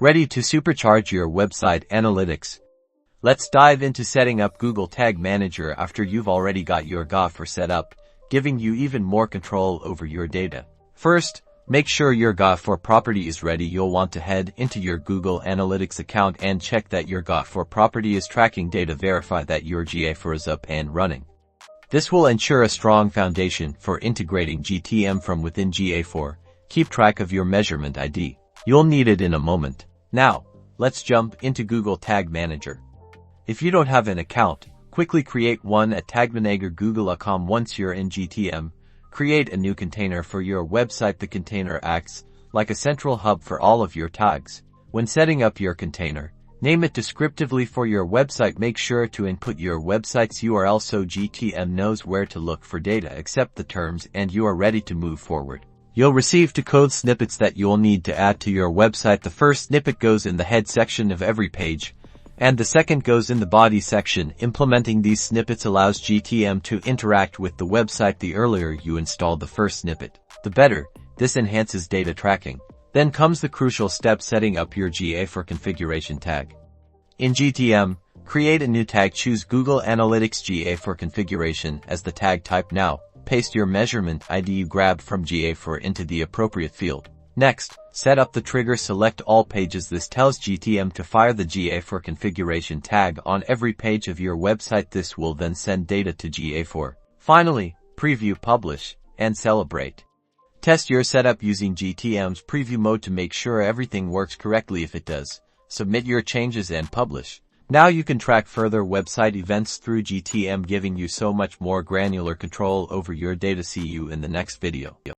Ready to supercharge your website analytics? Let's dive into setting up Google Tag Manager after you've already got your GA4 set up, giving you even more control over your data. First, make sure your GA4 property is ready. You'll want to head into your Google Analytics account and check that your GA4 property is tracking data. Verify that your GA4 is up and running. This will ensure a strong foundation for integrating GTM from within GA4. Keep track of your measurement ID. You'll need it in a moment. Now, let's jump into Google Tag Manager. If you don't have an account, quickly create one at tagmanager.google.com. Once you're in GTM, create a new container for your website. The container acts like a central hub for all of your tags. When setting up your container, name it descriptively for your website. Make sure to input your website's URL so GTM knows where to look for data. Accept the terms and you are ready to move forward. You'll receive two code snippets that you'll need to add to your website. The first snippet goes in the head section of every page, and the second goes in the body section. Implementing these snippets allows GTM to interact with the website. The earlier you install the first snippet, the better. This enhances data tracking. Then comes the crucial step, setting up your GA4 configuration tag. In GTM, create a new tag. Choose Google Analytics GA4 configuration as the tag type. Now, paste your measurement ID you grabbed from GA4 into the appropriate field. Next, set up the trigger. Select all pages. This tells GTM to fire the GA4 configuration tag on every page of your website. This will then send data to GA4. Finally, preview, publish, and celebrate. Test your setup using GTM's preview mode to make sure everything works correctly. If it does, submit your changes and publish. Now you can track further website events through GTM, giving you so much more granular control over your data. See you in the next video.